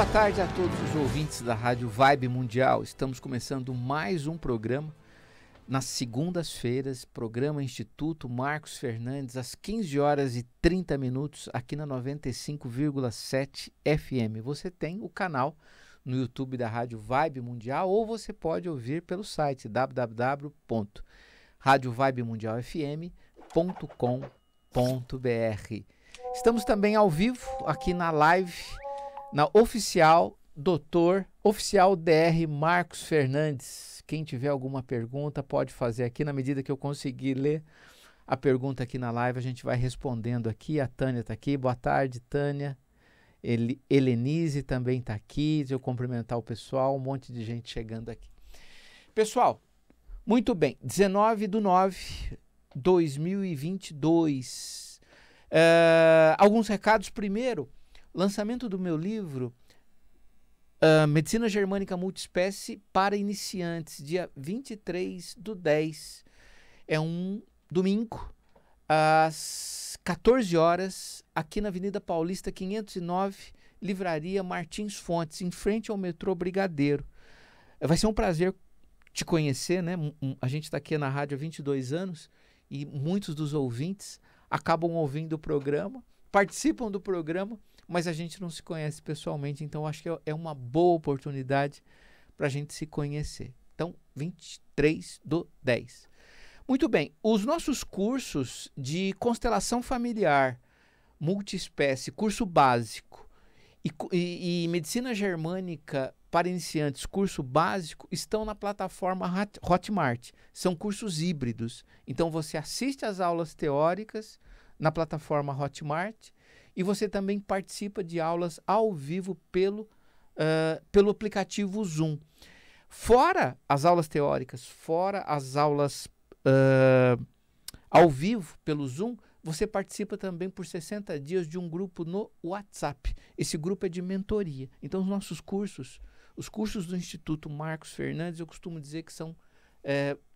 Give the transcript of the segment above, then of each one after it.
Boa tarde a todos os ouvintes da Rádio Vibe Mundial. Estamos começando mais um programa nas segundas-feiras, programa Instituto Marcos Fernandes, às 15 horas e 30 minutos, aqui na 95,7 FM. Você tem o canal no YouTube da Rádio Vibe Mundial ou você pode ouvir pelo site www.radiovibmundialfm.com.br. Estamos também ao vivo aqui na live, na oficial Dr. Marcos Fernandes. Quem tiver alguma pergunta pode fazer aqui, na medida que eu conseguir ler a pergunta aqui na live, a gente vai respondendo aqui. A Tânia está aqui, boa tarde, Tânia. Helenise também está aqui, deixa eu cumprimentar o pessoal, um monte de gente chegando aqui. Pessoal, muito bem, 19/9/2022. Alguns recados. Primeiro, lançamento do meu livro Medicina Germânica Multiespécie para Iniciantes, dia 23/10. É um domingo, às 14 horas, aqui na Avenida Paulista 509, Livraria Martins Fontes, em frente ao metrô Brigadeiro. Vai ser um prazer te conhecer, né? A gente está aqui na rádio há 22 anos e muitos dos ouvintes acabam ouvindo o programa, participam do programa, mas a gente não se conhece pessoalmente, então acho que é uma boa oportunidade para a gente se conhecer. Então, 23/10. Muito bem, os nossos cursos de constelação familiar, multiespécie, curso básico e medicina germânica para iniciantes, curso básico, estão na plataforma Hotmart. São cursos híbridos. Então você assiste às aulas teóricas na plataforma Hotmart e você também participa de aulas ao vivo pelo aplicativo Zoom. Fora as aulas teóricas, fora as aulas ao vivo pelo Zoom, você participa também por 60 dias de um grupo no WhatsApp. Esse grupo é de mentoria. Então, os cursos do Instituto Marcos Fernandes, eu costumo dizer que são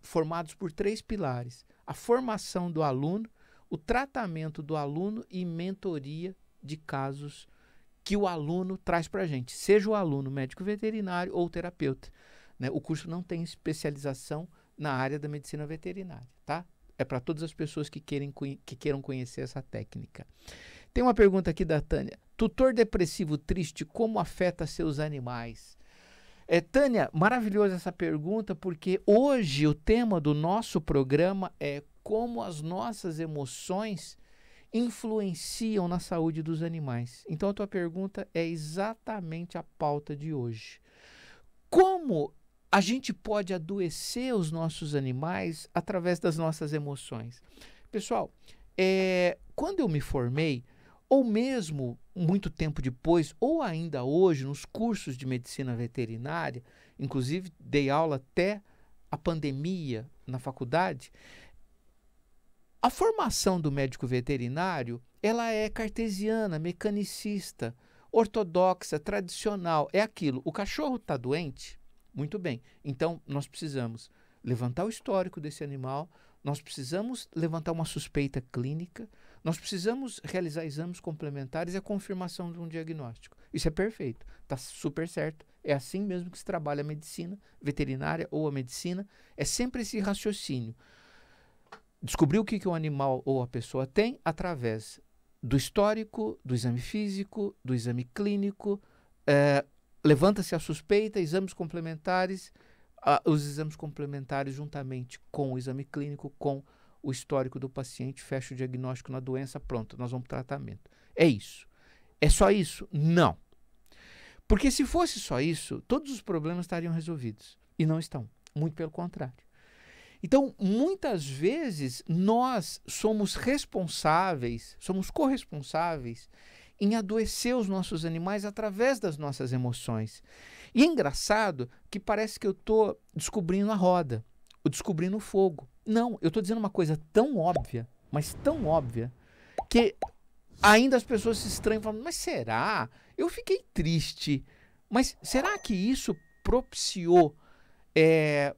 formados por 3 pilares: a formação do aluno, o tratamento do aluno e mentoria de casos que o aluno traz para a gente, seja o aluno médico veterinário ou terapeuta, né? O curso não tem especialização na área da medicina veterinária, tá? É para todas as pessoas que queiram conhecer essa técnica. Tem uma pergunta aqui da Tânia. Tutor depressivo triste, como afeta seus animais? Tânia, maravilhosa essa pergunta, porque hoje o tema do nosso programa é como as nossas emoções influenciam na saúde dos animais. Então a tua pergunta é exatamente a pauta de hoje. Como a gente pode adoecer os nossos animais através das nossas emoções? Pessoal, quando eu me formei, ou mesmo muito tempo depois, ou ainda hoje, nos cursos de medicina veterinária, inclusive dei aula até a pandemia na faculdade, a formação do médico veterinário, ela é cartesiana, mecanicista, ortodoxa, tradicional. É aquilo, o cachorro está doente? Muito bem, então nós precisamos levantar o histórico desse animal, nós precisamos levantar uma suspeita clínica, nós precisamos realizar exames complementares e a confirmação de um diagnóstico. Isso é perfeito, está super certo, é assim mesmo que se trabalha a medicina veterinária ou a medicina, é sempre esse raciocínio. Descobrir o que o animal ou a pessoa tem através do histórico, do exame físico, do exame clínico, levanta-se a suspeita, exames complementares, os exames complementares juntamente com o exame clínico, com o histórico do paciente, fecha o diagnóstico na doença, pronto, nós vamos para o tratamento. É isso. É só isso? Não. Porque se fosse só isso, todos os problemas estariam resolvidos. E não estão. Muito pelo contrário. Então, muitas vezes, nós somos corresponsáveis em adoecer os nossos animais através das nossas emoções. E é engraçado que parece que eu estou descobrindo a roda, ou descobrindo o fogo. Não, eu estou dizendo uma coisa tão óbvia, mas tão óbvia, que ainda as pessoas se estranham, falando, mas será? Eu fiquei triste, mas será que isso propiciou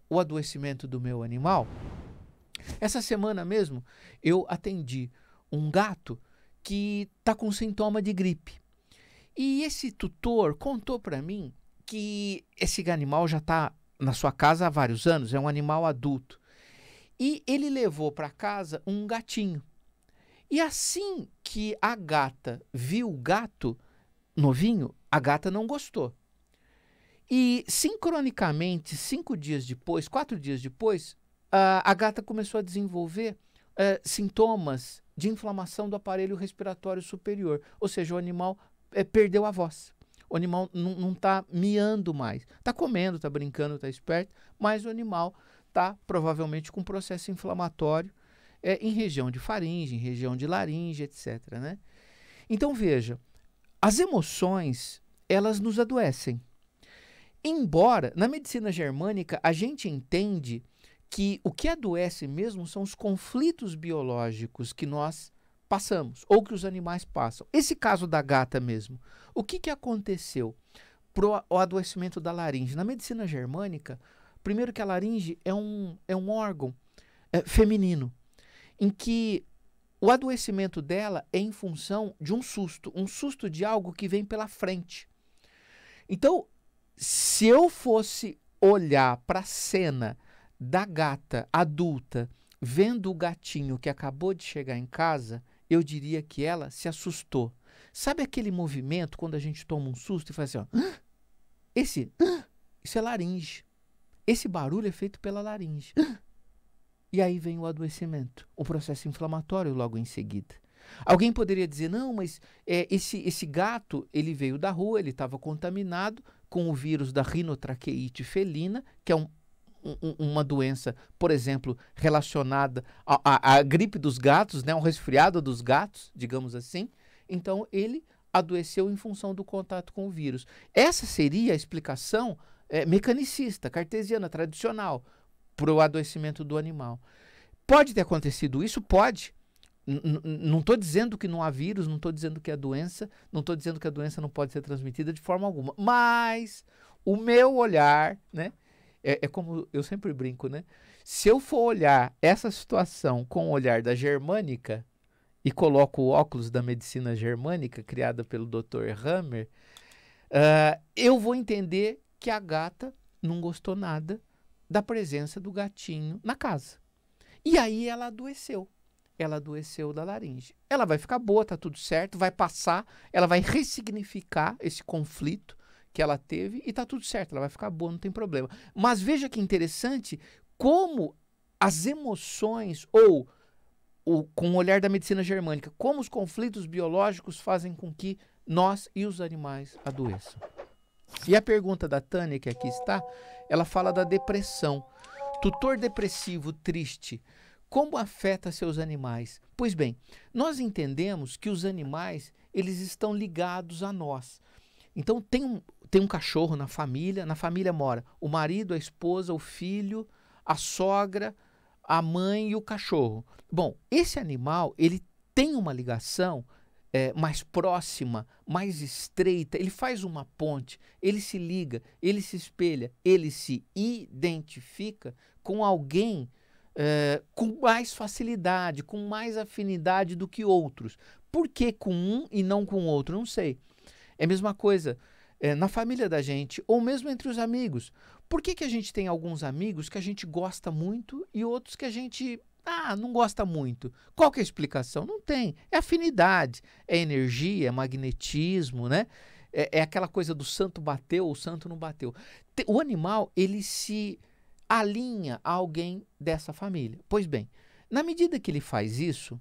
o adoecimento do meu animal? Essa semana mesmo, eu atendi um gato que está com sintoma de gripe. E esse tutor contou para mim que esse animal já está na sua casa há vários anos, é um animal adulto. E ele levou para casa um gatinho. E assim que a gata viu o gato novinho, a gata não gostou. E sincronicamente, 5 dias depois, 4 dias depois, a gata começou a desenvolver sintomas de inflamação do aparelho respiratório superior. Ou seja, o animal perdeu a voz. O animal não está miando mais. Está comendo, está brincando, está esperto, mas o animal está provavelmente com processo inflamatório em região de faringe, em região de laringe, etc. Né? Então veja, as emoções, elas nos adoecem. Embora, na medicina germânica, a gente entende que o que adoece mesmo são os conflitos biológicos que nós passamos, ou que os animais passam. Esse caso da gata mesmo, o que aconteceu para o adoecimento da laringe? Na medicina germânica, primeiro que a laringe é um órgão feminino, em que o adoecimento dela é em função de um susto de algo que vem pela frente. Então, se eu fosse olhar para a cena da gata adulta vendo o gatinho que acabou de chegar em casa, eu diria que ela se assustou. Sabe aquele movimento quando a gente toma um susto e faz assim, ó, isso é laringe. Esse barulho é feito pela laringe. E aí vem o adoecimento, o processo inflamatório logo em seguida. Alguém poderia dizer, não, mas esse gato, ele veio da rua, ele estava contaminado com o vírus da rinotraqueite felina, que é uma doença, por exemplo, relacionada à gripe dos gatos, né, um resfriado dos gatos, digamos assim. Então, ele adoeceu em função do contato com o vírus. Essa seria a explicação mecanicista, cartesiana, tradicional, para o adoecimento do animal. Pode ter acontecido isso? Pode. Não estou dizendo que não há vírus, não estou dizendo que é doença, não estou dizendo que a doença não pode ser transmitida de forma alguma. Mas o meu olhar, né, é como eu sempre brinco, né? Se eu for olhar essa situação com o olhar da germânica e coloco o óculos da medicina germânica, criada pelo Dr. Hammer, eu vou entender que a gata não gostou nada da presença do gatinho na casa. E aí ela adoeceu. Ela adoeceu da laringe. Ela vai ficar boa, tá tudo certo, vai passar, ela vai ressignificar esse conflito que ela teve e tá tudo certo, ela vai ficar boa, não tem problema. Mas veja que interessante como as emoções, ou com o olhar da medicina germânica, como os conflitos biológicos fazem com que nós e os animais adoeçam. E a pergunta da Tânia, que aqui está, ela fala da depressão. Tutor depressivo, triste, como afeta seus animais? Pois bem, nós entendemos que os animais, eles estão ligados a nós. Então, tem um cachorro na família mora o marido, a esposa, o filho, a sogra, a mãe e o cachorro. Bom, esse animal, ele tem uma ligação mais próxima, mais estreita, ele faz uma ponte, ele se liga, ele se espelha, ele se identifica com alguém com mais facilidade, com mais afinidade do que outros. Por que com um e não com o outro? Não sei. É a mesma coisa na família da gente, ou mesmo entre os amigos. Por que a gente tem alguns amigos que a gente gosta muito e outros que a gente não gosta muito? Qual que é a explicação? Não tem. É afinidade, é energia, é magnetismo, né? É aquela coisa do santo bateu, o santo não bateu. O animal, ele se alinha a alguém dessa família. Pois bem, na medida que ele faz isso,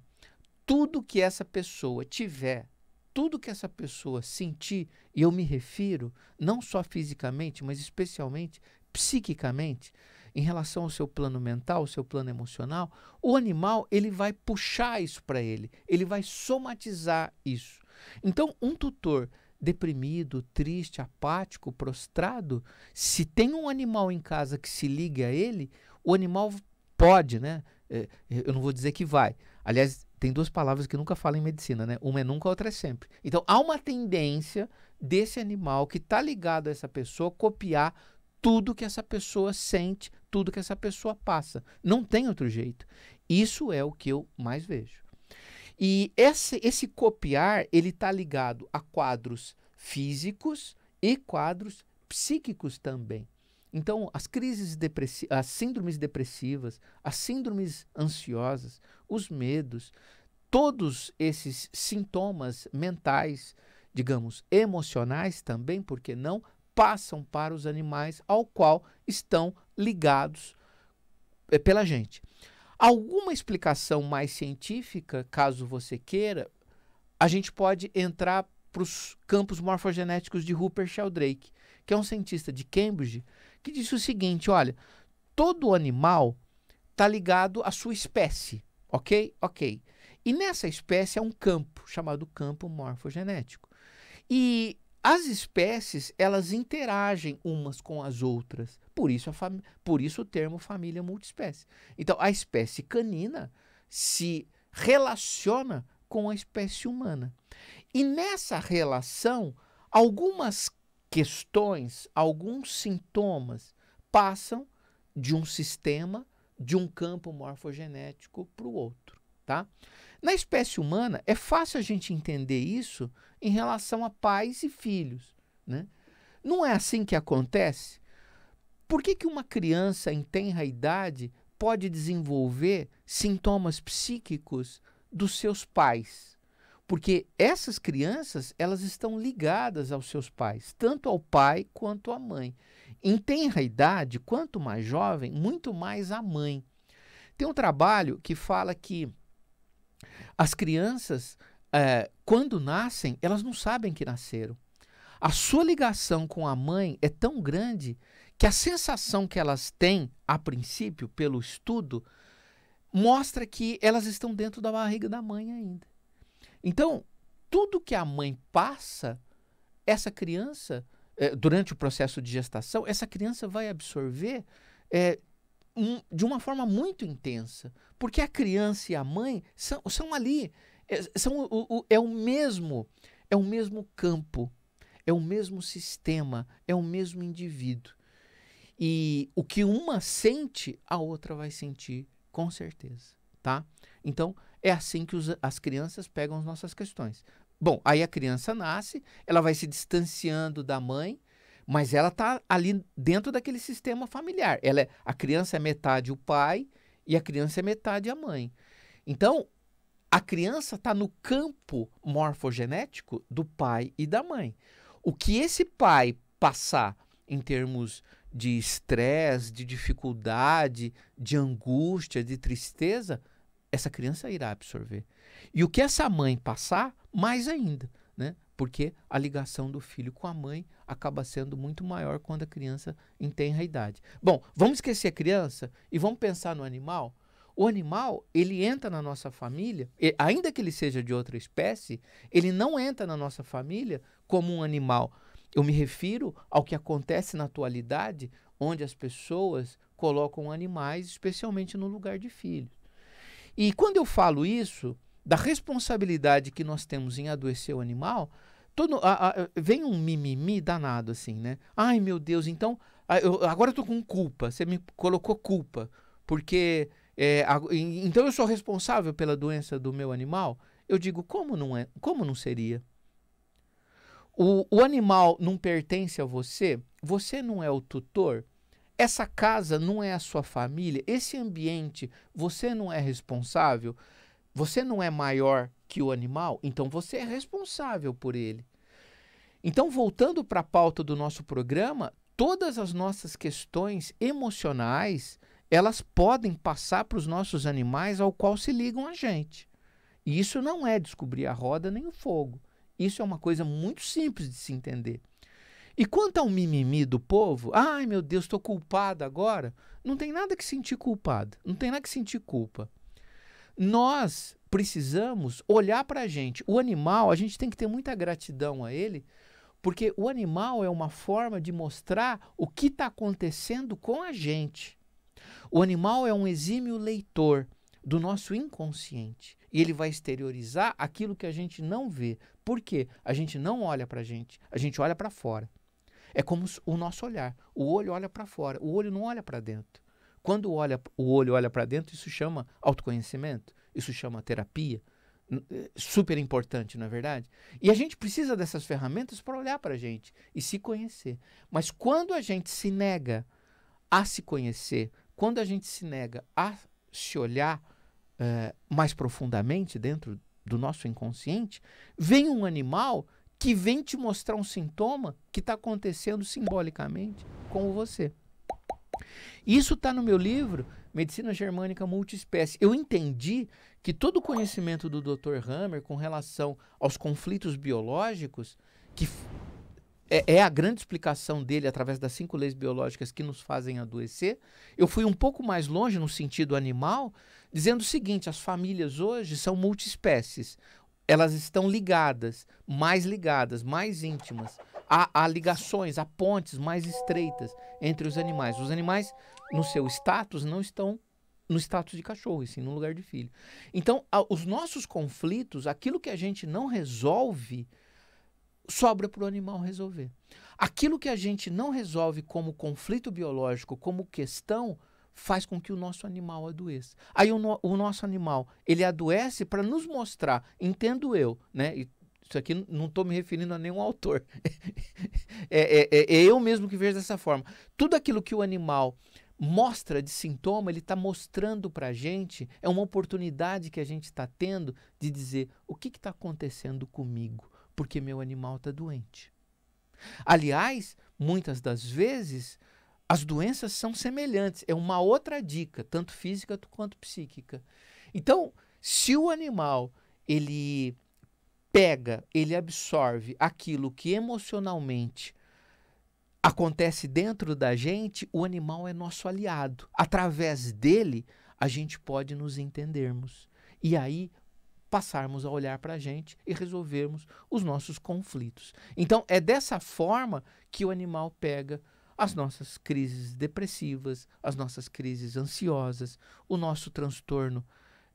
tudo que essa pessoa tiver, tudo que essa pessoa sentir, e eu me refiro não só fisicamente, mas especialmente psiquicamente, em relação ao seu plano mental, ao seu plano emocional, o animal, ele vai puxar isso para ele vai somatizar isso. Então, um tutor deprimido, triste, apático, prostrado, se tem um animal em casa que se ligue a ele, o animal pode, né? Eu não vou dizer que vai. Aliás, tem duas palavras que nunca falam em medicina, né? Uma é nunca, a outra é sempre. Então, há uma tendência desse animal que está ligado a essa pessoa copiar tudo que essa pessoa sente, tudo que essa pessoa passa. Não tem outro jeito. Isso é o que eu mais vejo. E esse copiar, ele está ligado a quadros físicos e quadros psíquicos também. Então, as síndromes depressivas, as síndromes ansiosas, os medos, todos esses sintomas mentais, digamos, emocionais também, porque não, passam para os animais ao qual estão ligados pela gente. Alguma explicação mais científica, caso você queira, a gente pode entrar para os campos morfogenéticos de Rupert Sheldrake, que é um cientista de Cambridge, que disse o seguinte, olha, todo animal está ligado à sua espécie, ok? Ok. E nessa espécie é um campo, chamado campo morfogenético. E as espécies, elas interagem umas com as outras, por isso o termo família multiespécie. Então, a espécie canina se relaciona com a espécie humana. E nessa relação, algumas questões, alguns sintomas passam de um sistema, de um campo morfogenético para o outro, tá? Na espécie humana, é fácil a gente entender isso em relação a pais e filhos, né? Não é assim que acontece? Por que uma criança em tenra idade pode desenvolver sintomas psíquicos dos seus pais? Porque essas crianças, elas estão ligadas aos seus pais, tanto ao pai quanto à mãe. Em tenra idade, quanto mais jovem, muito mais a mãe. Tem um trabalho que fala que as crianças, quando nascem, elas não sabem que nasceram. A sua ligação com a mãe é tão grande que a sensação que elas têm, a princípio, pelo estudo, mostra que elas estão dentro da barriga da mãe ainda. Então, tudo que a mãe passa, essa criança, durante o processo de gestação, essa criança vai absorver de uma forma muito intensa, porque a criança e a mãe são ali, é o mesmo campo, é o mesmo sistema, é o mesmo indivíduo. E o que uma sente, a outra vai sentir, com certeza, tá? Então, é assim que as crianças pegam as nossas questões. Bom, aí a criança nasce, ela vai se distanciando da mãe, mas ela está ali dentro daquele sistema familiar. A criança é metade o pai e a criança é metade a mãe. Então, a criança está no campo morfogenético do pai e da mãe. O que esse pai passar em termos de estresse, de dificuldade, de angústia, de tristeza, essa criança irá absorver. E o que essa mãe passar, mais ainda, né? Porque a ligação do filho com a mãe acaba sendo muito maior quando a criança tem a idade. Bom, vamos esquecer a criança e vamos pensar no animal. O animal, ele entra na nossa família, ainda que ele seja de outra espécie, ele não entra na nossa família como um animal. Eu me refiro ao que acontece na atualidade, onde as pessoas colocam animais, especialmente no lugar de filhos. E quando eu falo isso, da responsabilidade que nós temos em adoecer o animal, vem um mimimi danado assim, né? Ai, meu Deus, então, agora eu tô com culpa, você me colocou culpa, porque, então eu sou responsável pela doença do meu animal? Eu digo, como não é? Como não seria? O animal não pertence a você? Você não é o tutor? Essa casa não é a sua família? Esse ambiente, você não é responsável? Você não é maior que o animal? Então você é responsável por ele. Então, voltando para a pauta do nosso programa, todas as nossas questões emocionais, elas podem passar para os nossos animais ao qual se ligam a gente. E isso não é descobrir a roda nem o fogo. Isso é uma coisa muito simples de se entender. E quanto ao mimimi do povo, ai meu Deus, estou culpada agora, não tem nada que sentir culpado, não tem nada que sentir culpa. Nós precisamos olhar para a gente. O animal, a gente tem que ter muita gratidão a ele, porque o animal é uma forma de mostrar o que está acontecendo com a gente. O animal é um exímio leitor do nosso inconsciente. E ele vai exteriorizar aquilo que a gente não vê. Por quê? A gente não olha para a gente olha para fora. É como o nosso olhar. O olho olha para fora, o olho não olha para dentro. Quando o olho olha para dentro, isso chama autoconhecimento, isso chama terapia, Super importante, não é verdade? E a gente precisa dessas ferramentas para olhar para a gente e se conhecer. Mas quando a gente se nega a se conhecer, quando a gente se nega a se olhar mais profundamente dentro do nosso inconsciente, vem um animal que vem te mostrar um sintoma que está acontecendo simbolicamente com você. Isso está no meu livro, Medicina Germânica Multiespécie. Eu entendi que todo o conhecimento do Dr. Hammer com relação aos conflitos biológicos, que é a grande explicação dele através das 5 leis biológicas que nos fazem adoecer, eu fui um pouco mais longe no sentido animal, dizendo o seguinte: as famílias hoje são multiespécies. Elas estão ligadas, mais íntimas. Há ligações, há pontes mais estreitas entre os animais. Os animais, no seu status, não estão no status de cachorro, e sim no lugar de filho. Então, os nossos conflitos, aquilo que a gente não resolve, sobra para o animal resolver. Aquilo que a gente não resolve como conflito biológico, como questão, faz com que o nosso animal adoeça. Aí o nosso animal, ele adoece para nos mostrar, entendo eu, né? E isso aqui não estou me referindo a nenhum autor. é eu mesmo que vejo dessa forma. Tudo aquilo que o animal mostra de sintoma, ele está mostrando para a gente, é uma oportunidade que a gente está tendo de dizer o que está acontecendo comigo, porque meu animal está doente. Aliás, muitas das vezes, as doenças são semelhantes. É uma outra dica, tanto física quanto psíquica. Então, se o animal, ele pega, ele absorve aquilo que emocionalmente acontece dentro da gente, o animal é nosso aliado. Através dele, a gente pode nos entendermos. E aí, passarmos a olhar para a gente e resolvermos os nossos conflitos. Então, é dessa forma que o animal pega as nossas crises depressivas, as nossas crises ansiosas, o nosso transtorno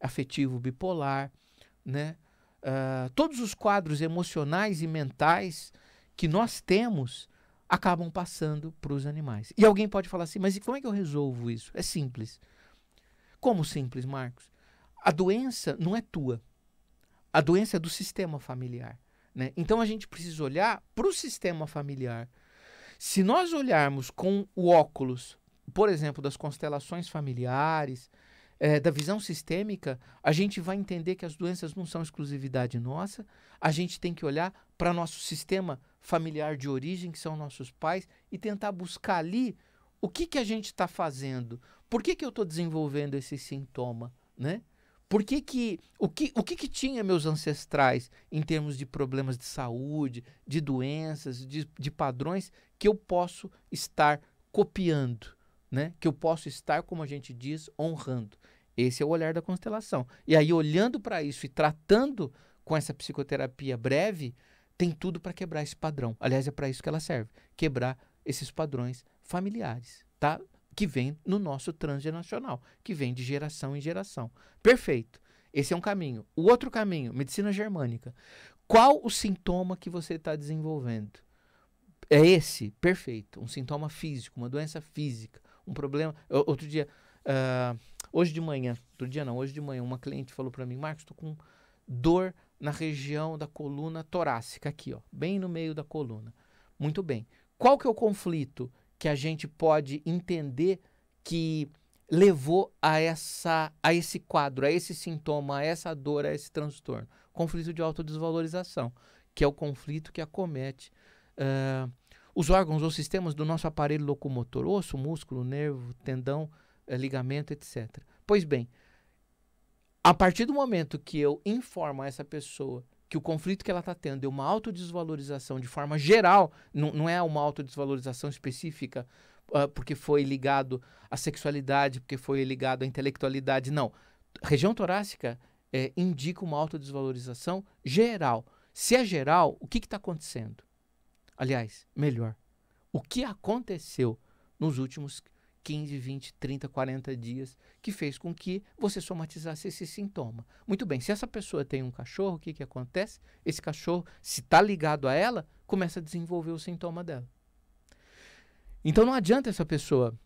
afetivo bipolar, né? Todos os quadros emocionais e mentais que nós temos acabam passando para os animais. E alguém pode falar assim, mas e como é que eu resolvo isso? É simples. Como simples, Marcos? A doença não é tua. A doença é do sistema familiar, né? Então a gente precisa olhar para o sistema familiar. Se nós olharmos com o óculos, por exemplo, das constelações familiares, da visão sistêmica, a gente vai entender que as doenças não são exclusividade nossa. A gente tem que olhar para nosso sistema familiar de origem, que são nossos pais, e tentar buscar ali o que a gente está fazendo. Por que eu estou desenvolvendo esse sintoma, né? O que tinha meus ancestrais em termos de problemas de saúde, de doenças, de padrões que eu posso estar copiando, né? Que eu posso estar, como a gente diz, honrando. Esse é o olhar da constelação. E aí, olhando para isso e tratando com essa psicoterapia breve, tem tudo para quebrar esse padrão. Aliás, é para isso que ela serve. Quebrar esses padrões familiares, tá? Que vem no nosso transgeracional, que vem de geração em geração. Perfeito. Esse é um caminho. O outro caminho, medicina germânica. Qual o sintoma que você está desenvolvendo? É esse? Perfeito. Um sintoma físico, uma doença física, um problema. Outro dia, hoje de manhã, uma cliente falou para mim, Marcos, estou com dor na região da coluna torácica, aqui, ó, bem no meio da coluna. Muito bem. Qual que é o conflito que a gente pode entender que levou a esse quadro, a esse sintoma, a essa dor, a esse transtorno? Conflito de autodesvalorização, que é o conflito que acomete os órgãos ou sistemas do nosso aparelho locomotor, osso, músculo, nervo, tendão, ligamento, etc. Pois bem, a partir do momento que eu informo a essa pessoa que o conflito que ela está tendo é uma autodesvalorização de forma geral, não é uma autodesvalorização específica porque foi ligado à sexualidade, porque foi ligado à intelectualidade, não. Região torácica indica uma autodesvalorização geral. Se é geral, o que está acontecendo? Aliás, melhor, o que aconteceu nos últimos 15, 20, 30, 40 dias que fez com que você somatizasse esse sintoma. Muito bem, se essa pessoa tem um cachorro, o que acontece? Esse cachorro, se está ligado a ela, começa a desenvolver o sintoma dela. Então não adianta essa pessoa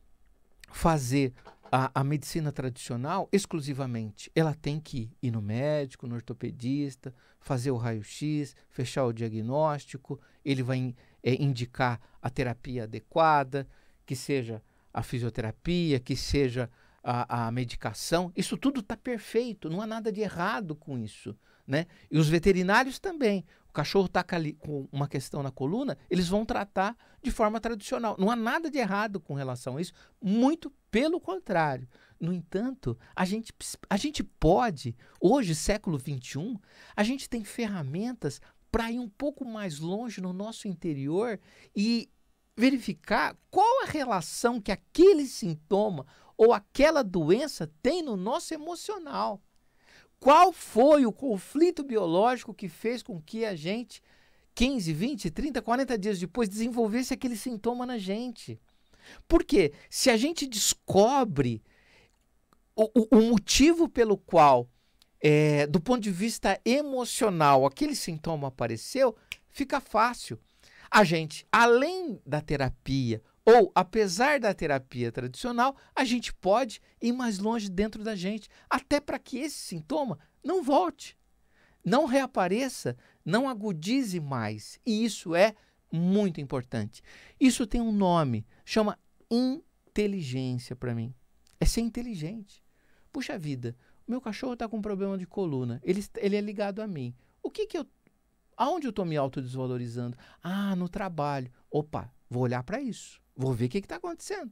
fazer a medicina tradicional, exclusivamente, ela tem que ir no médico, no ortopedista, fazer o raio-x, fechar o diagnóstico, ele vai indicar a terapia adequada, que seja a fisioterapia, que seja a medicação. Isso tudo está perfeito, não há nada de errado com isso, né? E os veterinários também. O cachorro está com uma questão na coluna, eles vão tratar de forma tradicional. Não há nada de errado com relação a isso, muito pelo contrário. No entanto, a gente pode, hoje, século XXI, a gente tem ferramentas para ir um pouco mais longe no nosso interior e verificar qual a relação que aquele sintoma ou aquela doença tem no nosso emocional. Qual foi o conflito biológico que fez com que a gente, 15, 20, 30, 40 dias depois, desenvolvesse aquele sintoma na gente? Porque se a gente descobre o motivo pelo qual, do ponto de vista emocional, aquele sintoma apareceu, fica fácil. A gente, além da terapia, ou apesar da terapia tradicional, a gente pode ir mais longe dentro da gente, até para que esse sintoma não volte, não reapareça, não agudize mais. E isso é muito importante. Isso tem um nome, chama inteligência para mim. É ser inteligente. Puxa vida, o meu cachorro está com um problema de coluna, ele é ligado a mim. Aonde eu estou me autodesvalorizando? Ah, no trabalho. Opa, vou olhar para isso. Vou ver o que está acontecendo.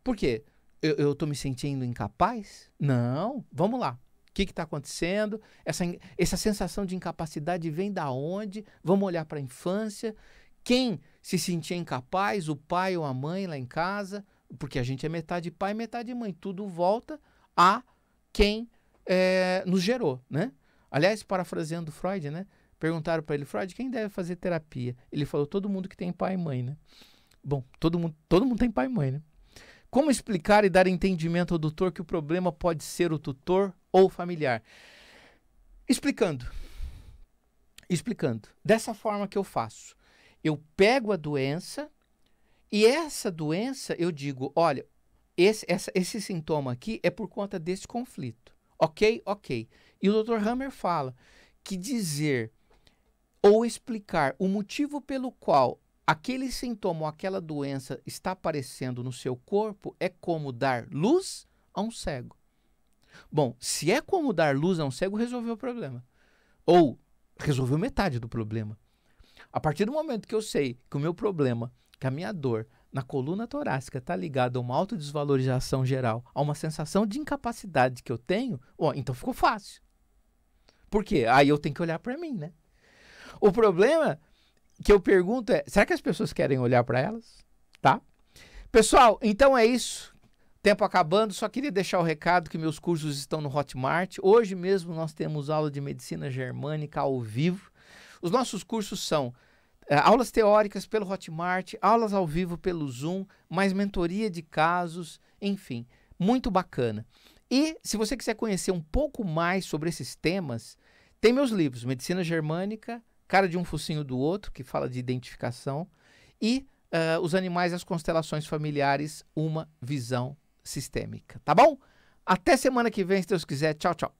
Por quê? Eu estou me sentindo incapaz? Não. Vamos lá. O que está acontecendo? Essa sensação de incapacidade vem da onde? Vamos olhar para a infância. Quem se sentia incapaz? O pai ou a mãe lá em casa? Porque a gente é metade pai, metade mãe. Tudo volta a quem nos gerou, né? Aliás, parafraseando Freud, né? Perguntaram para ele, Freud, quem deve fazer terapia? Ele falou, todo mundo que tem pai e mãe, né? Bom, todo mundo tem pai e mãe, né? Como explicar e dar entendimento ao doutor que o problema pode ser o tutor ou familiar? Explicando. Dessa forma que eu faço. Eu pego a doença e essa doença eu digo, olha, esse sintoma aqui é por conta desse conflito. Ok? Ok. E o Dr. Hammer fala que dizer ou explicar o motivo pelo qual aquele sintoma ou aquela doença está aparecendo no seu corpo é como dar luz a um cego. Bom, se é como dar luz a um cego, resolveu o problema. Ou resolveu metade do problema. A partir do momento que eu sei que o meu problema, que a minha dor na coluna torácica está ligada a uma autodesvalorização geral, a uma sensação de incapacidade que eu tenho, então ficou fácil. Por quê? Aí eu tenho que olhar para mim, né? O problema que eu pergunto é, será que as pessoas querem olhar para elas? Tá? Pessoal, então é isso. Tempo acabando, só queria deixar o recado que meus cursos estão no Hotmart. Hoje mesmo nós temos aula de medicina germânica ao vivo. Os nossos cursos são aulas teóricas pelo Hotmart, aulas ao vivo pelo Zoom, mais mentoria de casos, enfim, muito bacana. E se você quiser conhecer um pouco mais sobre esses temas, tem meus livros, Medicina Germânica, Cara de um Focinho do Outro, que fala de identificação, e Os Animais e as Constelações Familiares, uma visão sistêmica. Tá bom? Até semana que vem, se Deus quiser. Tchau, tchau.